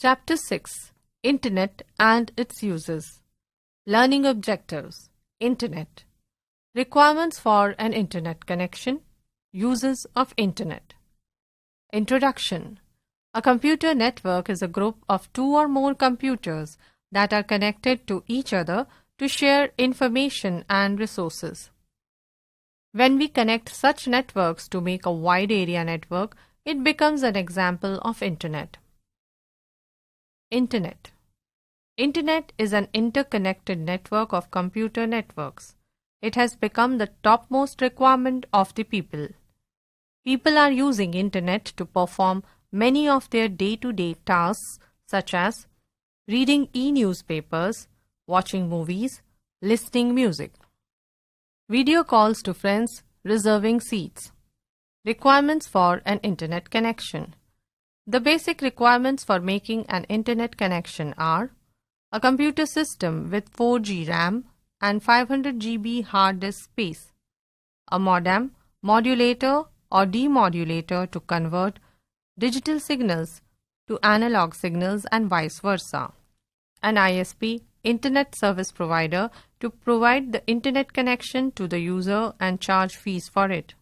Chapter 6: Internet and its Uses. Learning Objectives. Internet. Requirements for an Internet connection. Uses of Internet. Introduction. A computer network is a group of two or more computers that are connected to each other to share information and resources. When we connect such networks to make a wide area network, it becomes an example of Internet. Internet. Internet is an interconnected network of computer networks. It has become the topmost requirement of the people. People are using Internet to perform many of their day-to-day tasks such as reading e-newspapers, watching movies, listening music. Video calls to friends, reserving seats. Requirements for an Internet connection. The basic requirements for making an Internet connection are a computer system with 4G RAM and 500 GB hard disk space, a modem, modulator or demodulator to convert digital signals to analog signals and vice versa, an ISP, Internet Service Provider, to provide the Internet connection to the user and charge fees for it.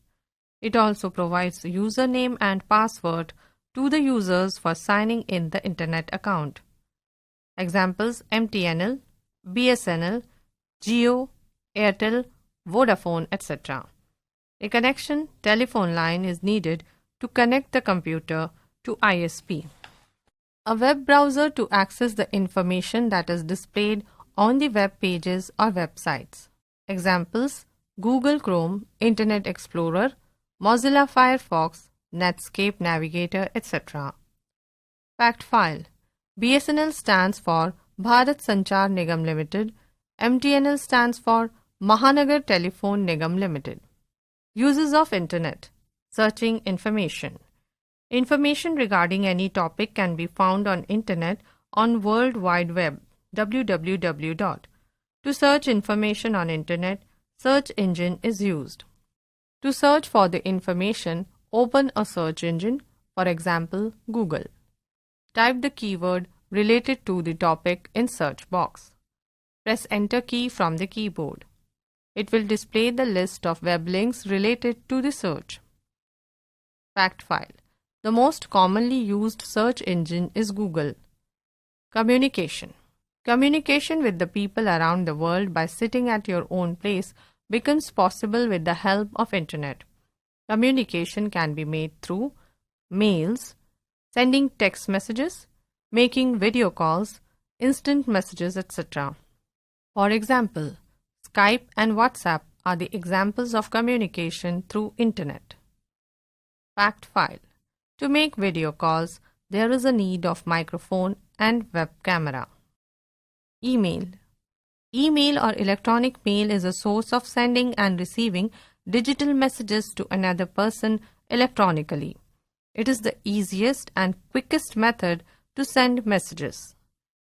It also provides username and password to the users for signing in the Internet account. Examples: MTNL, BSNL, Jio, Airtel, Vodafone, etc. A connection telephone line is needed to connect the computer to ISP. A web browser to access the information that is displayed on the web pages or websites. Examples: Google Chrome, Internet Explorer, Mozilla Firefox, Netscape Navigator, etc. Fact file. BSNL stands for Bharat Sanchar Nigam Limited. MTNL stands for Mahanagar Telephone Nigam Limited. Uses of Internet. Searching information. Information regarding any topic can be found on Internet on World Wide Web, www. To search information on Internet, search engine is used. To search for the information, open a search engine, for example, Google. Type the keyword related to the topic in search box. Press Enter key from the keyboard. It will display the list of web links related to the search. Fact file. The most commonly used search engine is Google. Communication. Communication with the people around the world by sitting at your own place becomes possible with the help of Internet. Communication can be made through mails, sending text messages, making video calls, instant messages, etc. For example, Skype and WhatsApp are the examples of communication through Internet. Fact file. To make video calls, there is a need of microphone and web camera. Email. Email or electronic mail is a source of sending and receiving digital messages to another person electronically. It is the easiest and quickest method to send messages.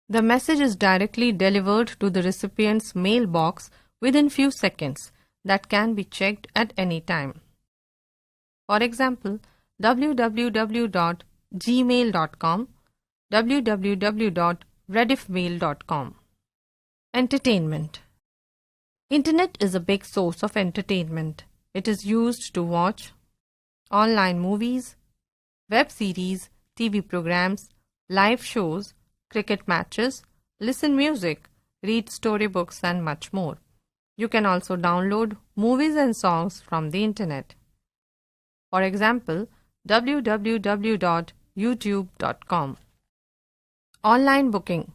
The message is directly delivered to the recipient's mailbox within few seconds that can be checked at any time. For example, www.gmail.com, www.rediffmail.com. Entertainment. Internet is a big source of entertainment. It is used to watch online movies, web series, TV programs, live shows, cricket matches, listen music, read storybooks, and much more. You can also download movies and songs from the Internet. For example, www.youtube.com. Online booking.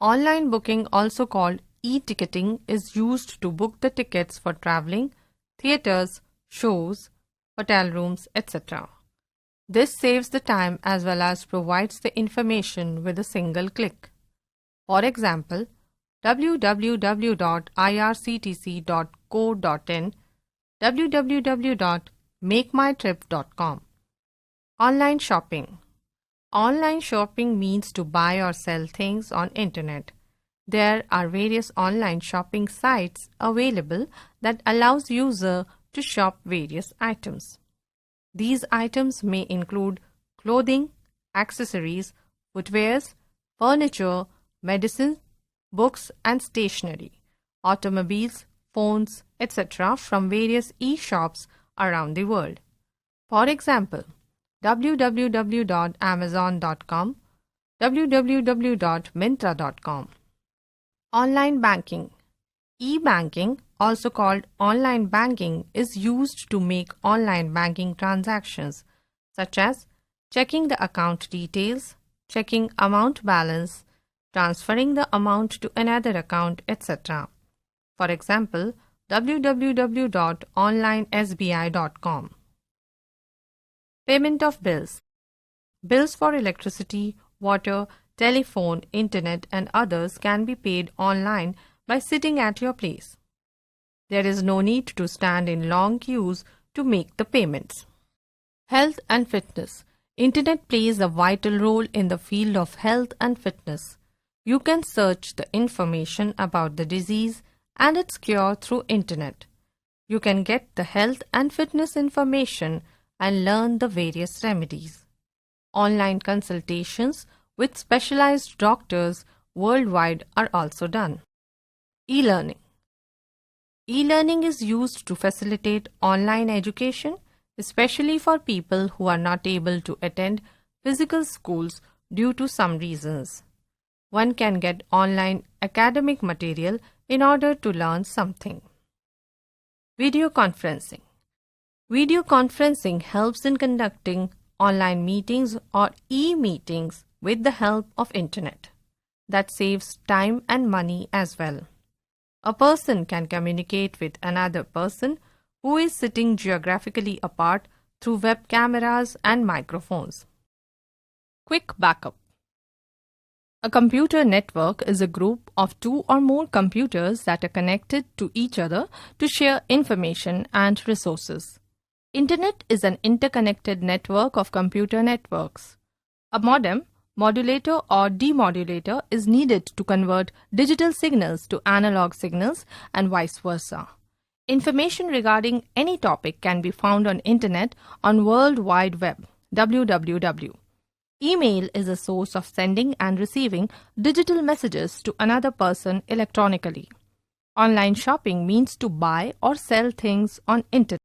Online booking, also called e-ticketing, is used to book the tickets for traveling, theaters, shows, hotel rooms, etc. This saves the time as well as provides the information with a single click. For example, www.irctc.co.in, www.makemytrip.com. Online shopping. Online shopping means to buy or sell things on Internet. There are various online shopping sites available that allows user to shop various items. These items may include clothing, accessories, footwears, furniture, medicine, books and stationery, automobiles, phones, etc. from various e-shops around the world. For example, www.amazon.com, www.myntra.com. Online banking. E-banking, also called online banking, is used to make online banking transactions such as checking the account details, checking account balance, transferring the amount to another account, etc. For example, www.onlinesbi.com. Payment of bills. Bills for electricity, water, telephone, internet and others can be paid online by sitting at your place. There is no need to stand in long queues to make the payments. Health and fitness. Internet plays a vital role in the field of health and fitness. You can search the information about the disease and its cure through internet. You can get the health and fitness information and learn the various remedies. Online consultations with specialized doctors worldwide are also done. E-learning. E-learning is used to facilitate online education, especially for people who are not able to attend physical schools due to some reasons. One can get online academic material in order to learn something. Video conferencing. Video conferencing helps in conducting online meetings or e-meetings with the help of internet. That saves time and money as well. A person can communicate with another person who is sitting geographically apart through web cameras and microphones. Quick backup. A computer network is a group of two or more computers that are connected to each other to share information and resources. Internet is an interconnected network of computer networks. A modem, modulator or demodulator is needed to convert digital signals to analog signals and vice versa. Information regarding any topic can be found on Internet on World Wide Web, www. Email is a source of sending and receiving digital messages to another person electronically. Online shopping means to buy or sell things on Internet.